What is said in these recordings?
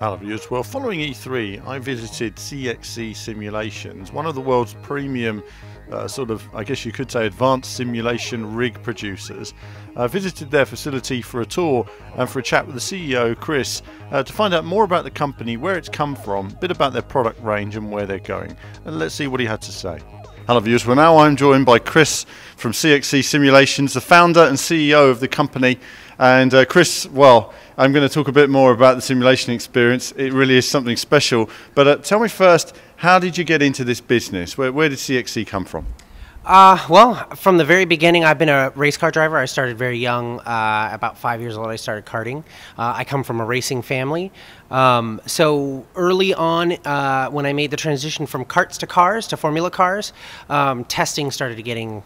Hello viewers. Well, following E3, I visited CXC Simulations, one of the world's premium I guess you could say, advanced simulation rig producers. I visited their facility for a tour and for a chat with the CEO, Chris, to find out more about the company, where it's come from, a bit about their product range and where they're going. And let's see what he had to say. Hello viewers, well now I'm joined by Chris from CXC Simulations, the founder and CEO of the company. And Chris, well, I'm going to talk a bit more about the simulation experience. It really is something special. But tell me first, how did you get into this business? Where did CXC come from? Well, from the very beginning, I've been a race car driver. I started very young. About 5 years old, I started karting. I come from a racing family. So early on, when I made the transition from karts to cars, to formula cars, testing started getting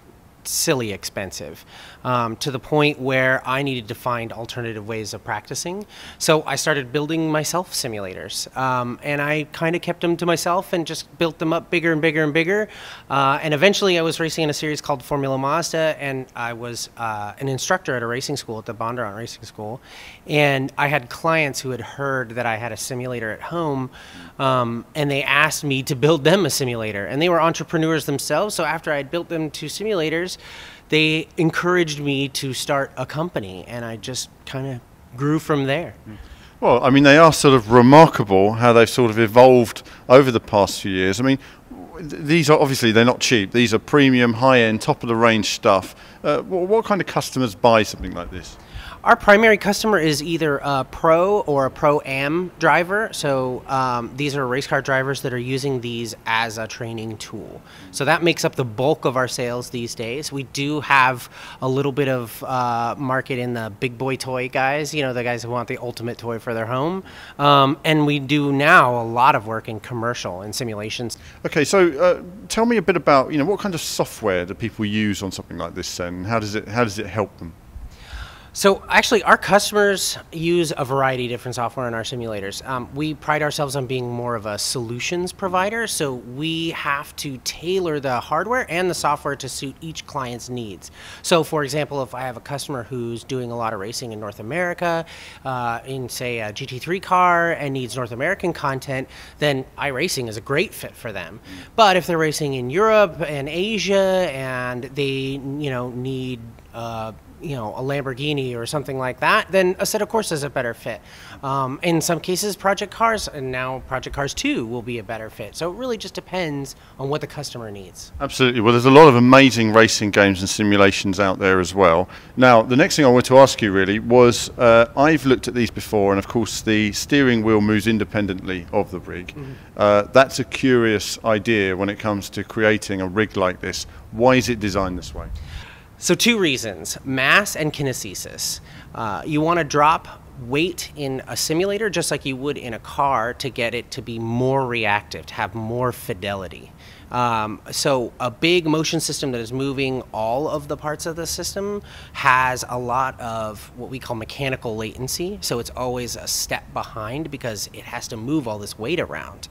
silly expensive, to the point where I needed to find alternative ways of practicing. So I started building myself simulators, and I kind of kept them to myself and just built them up bigger and bigger and bigger. And eventually I was racing in a series called Formula Mazda, and I was an instructor at a racing school, at the Bondurant Racing School. And I had clients who had heard that I had a simulator at home, and they asked me to build them a simulator. And they were entrepreneurs themselves, so after I had built them 2 simulators, they encouraged me to start a company, and I just kind of grew from there. Well, I mean, they are sort of remarkable how they've sort of evolved over the past few years. I mean, these are obviously, they're not cheap. These are premium, high-end, top-of-the-range stuff. What kind of customers buy something like this? Our primary customer is either a pro or a pro-am driver. So these are race car drivers that are using these as a training tool. So that makes up the bulk of our sales these days. We do have a little bit of market in the big boy toy guys, you know, the guys who want the ultimate toy for their home. And we do now a lot of work in commercial and simulations. Okay, so tell me a bit about, you know, what kind of software do people use on something like this, and how does it help them? So actually, our customers use a variety of different software in our simulators. We pride ourselves on being more of a solutions provider, so we have to tailor the hardware and the software to suit each client's needs. So for example, if I have a customer who's doing a lot of racing in North America, in say a GT3 car, and needs North American content, then iRacing is a great fit for them. But if they're racing in Europe and Asia, and they need a Lamborghini or something like that, then a set of course is a better fit. In some cases, Project Cars, and now Project Cars 2 will be a better fit. So it really just depends on what the customer needs. Absolutely. Well, there's a lot of amazing racing games and simulations out there as well. Now, the next thing I wanted to ask you really was, I've looked at these before, and of course the steering wheel moves independently of the rig. That's a curious idea when it comes to creating a rig like this. Why is it designed this way? So 2 reasons: mass and kinesis. You want to drop weight in a simulator just like you would in a car to get it to be more reactive, to have more fidelity. So a big motion system that is moving all of the parts of the system has a lot of what we call mechanical latency. So it's always a step behind because it has to move all this weight around.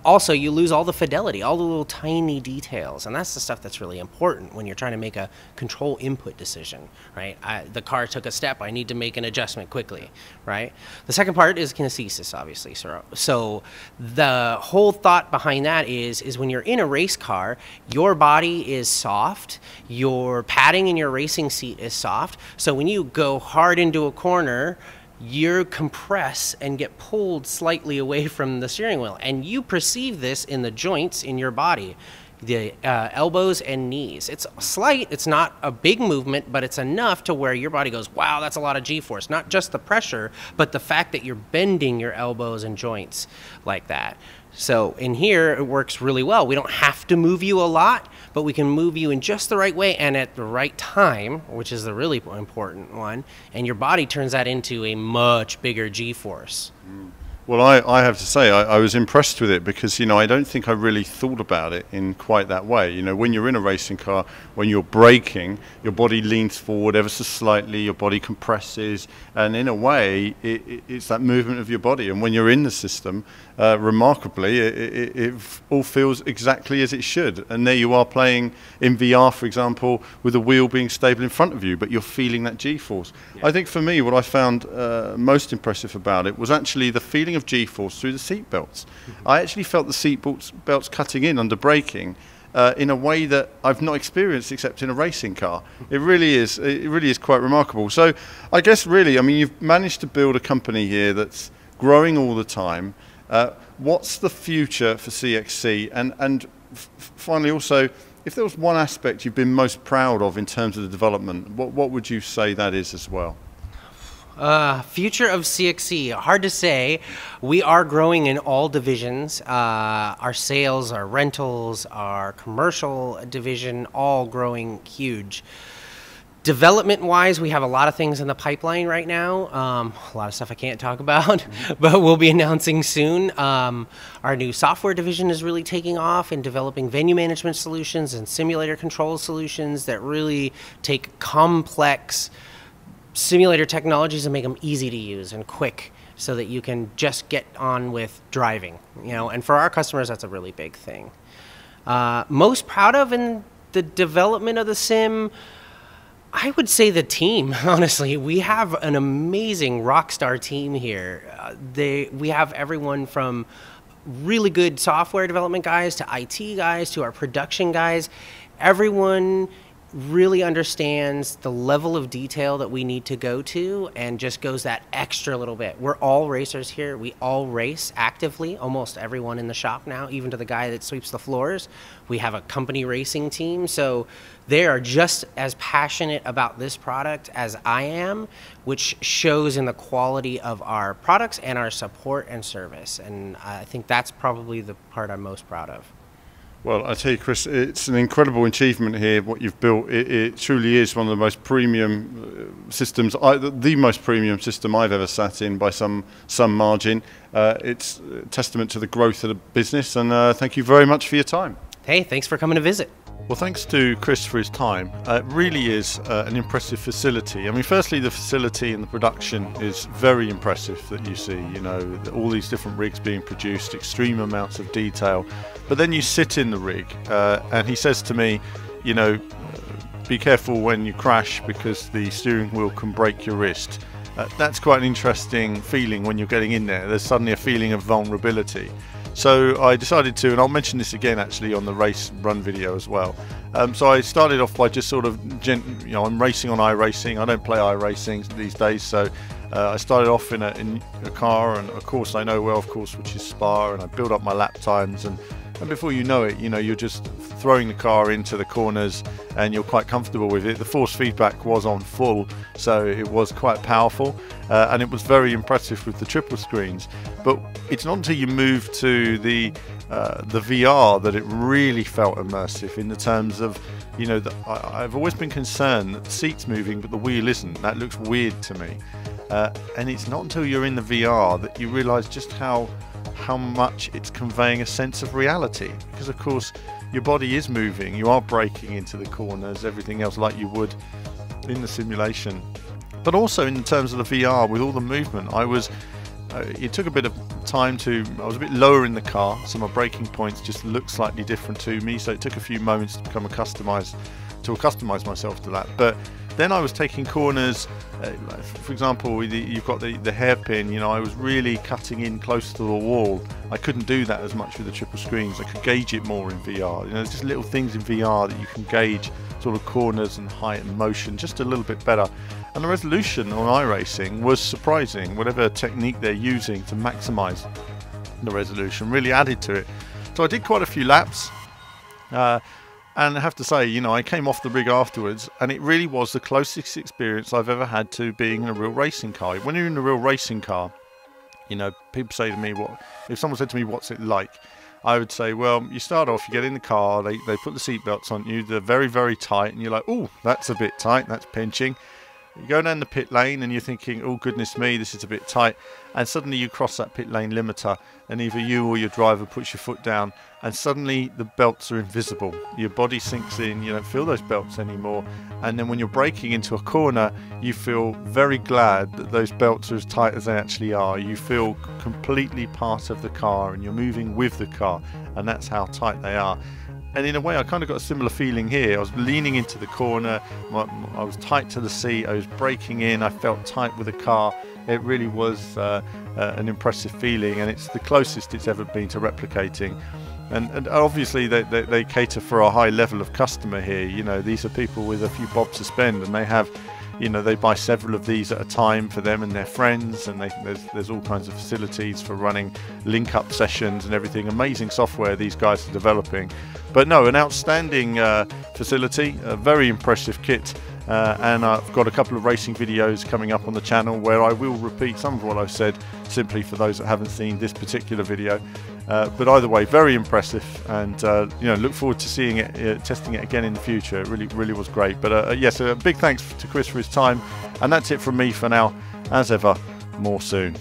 Also, you lose all the fidelity, all the little tiny details. And that's the stuff that's really important when you're trying to make a control input decision, right? The car took a step, I need to make an adjustment quickly, right? The second part is kinesis, obviously. So the whole thought behind that is when you're in a race car, your body is soft, your padding in your racing seat is soft, so when you go hard into a corner, you compress and get pulled slightly away from the steering wheel, and you perceive this in the joints in your body, the elbows and knees. It's slight, it's not a big movement, but it's enough to where your body goes, wow, that's a lot of G-force. Not just the pressure, but the fact that you're bending your elbows and joints like that. So in here, it works really well. We don't have to move you a lot, but we can move you in just the right way and at the right time, which is the really important one, and your body turns that into a much bigger G-force. Well, I have to say, I was impressed with it because, you know, I don't think I really thought about it in quite that way. You know, when you're in a racing car, when you're braking, your body leans forward ever so slightly, your body compresses, and in a way, it's that movement of your body. And when you're in the system, remarkably, it all feels exactly as it should. And there you are playing in VR, for example, with the wheel being stable in front of you, but you're feeling that G-force. Yeah. I think for me, what I found most impressive about it was actually the feeling of of G-force through the seat belts. I actually felt the seat belts cutting in under braking in a way that I've not experienced except in a racing car. It really is quite remarkable. So I guess really, I mean, you've managed to build a company here that's growing all the time. What's the future for CXC? And finally also, if there was one aspect you've been most proud of in terms of the development, what would you say that is as well? Future of CXC, hard to say. We are growing in all divisions. Our sales, our rentals, our commercial division, all growing huge. Development-wise, we have a lot of things in the pipeline right now. A lot of stuff I can't talk about, but we'll be announcing soon. Our new software division is really taking off in developing venue management solutions and simulator control solutions that really take complex simulator technologies and make them easy to use and quick so that you can just get on with driving. And for our customers, that's a really big thing. Most proud of in the development of the sim, I would say the team, honestly. We have an amazing rock star team here. We have everyone from really good software development guys to IT guys to our production guys. Everyone really understands the level of detail that we need to go to and just goes that extra little bit. We're all racers here. We all race actively, almost everyone in the shop now, even to the guy that sweeps the floors. We have a company racing team, so they are just as passionate about this product as I am, which shows in the quality of our products and our support and service. And I think that's probably the part I'm most proud of. Well, I tell you, Chris, it's an incredible achievement here, what you've built. It truly is one of the most premium systems, the most premium system I've ever sat in by some margin. It's a testament to the growth of the business, and thank you very much for your time. Hey, thanks for coming to visit. Well, thanks to Chris for his time. It really is an impressive facility. I mean, firstly, the facility and the production is very impressive that you see, all these different rigs being produced, extreme amounts of detail. But then you sit in the rig and he says to me, be careful when you crash because the steering wheel can break your wrist. That's quite an interesting feeling when you're getting in there. There's suddenly a feeling of vulnerability. So I decided to, and I'll mention this again actually on the race run video as well. So I started off by just sort of, I'm racing on iRacing. I don't play iRacing these days, so I started off in a car, and a course I know well, of course, which is Spa, and I build up my lap times, and before you know it, you're just throwing the car into the corners and you're quite comfortable with it. The force feedback was on full, so it was quite powerful, and it was very impressive with the triple screens. But it's not until you move to the VR that it really felt immersive in the terms of, I've always been concerned that the seat's moving but the wheel isn't. That looks weird to me. And it's not until you're in the VR that you realise just how much it's conveying a sense of reality, because of course your body is moving, you are braking into the corners, everything else like you would in the simulation. But also in terms of the VR with all the movement, it took a bit of time I was a bit lower in the car, so my braking points just looked slightly different to me, so it took a few moments to accustomize myself to that. But then I was taking corners, for example, you've got the hairpin, I was really cutting in close to the wall. I couldn't do that as much with the triple screens. I could gauge it more in VR. There's just little things in VR that you can gauge sort of corners and height and motion just a little bit better. And the resolution on iRacing was surprising. Whatever technique they're using to maximize the resolution really added to it. So I did quite a few laps. And I have to say, I came off the rig afterwards, and it really was the closest experience I've ever had to being in a real racing car. When you're in a real racing car, people say to me, if someone said to me, what's it like? I would say, well, you start off, you get in the car, they put the seatbelts on you, they're very, very tight, and you're like, oh, that's a bit tight, that's pinching. You go down the pit lane and you're thinking, oh goodness me, this is a bit tight, and suddenly you cross that pit lane limiter and either you or your driver puts your foot down and suddenly the belts are invisible. Your body sinks in, you don't feel those belts anymore, and then when you're braking into a corner you feel very glad that those belts are as tight as they actually are. You feel completely part of the car and you're moving with the car, and that's how tight they are. And in a way I kind of got a similar feeling here. I was leaning into the corner, I was tight to the seat, I was braking in, I felt tight with the car. it really was an impressive feeling, and it's the closest it's ever been to replicating. And obviously they cater for a high level of customer here. You know, these are people with a few bob to spend, and they have, you know, they buy several of these at a time for them and their friends, and there's all kinds of facilities for running link-up sessions and everything. Amazing software these guys are developing. But no, an outstanding facility, a very impressive kit. And I've got a couple of racing videos coming up on the channel where I will repeat some of what I've said, simply for those that haven't seen this particular video. But either way, very impressive, and you know, look forward to seeing it, testing it again in the future. It really was great. But yes, a big thanks to Chris for his time, and that's it from me for now. As ever, more soon.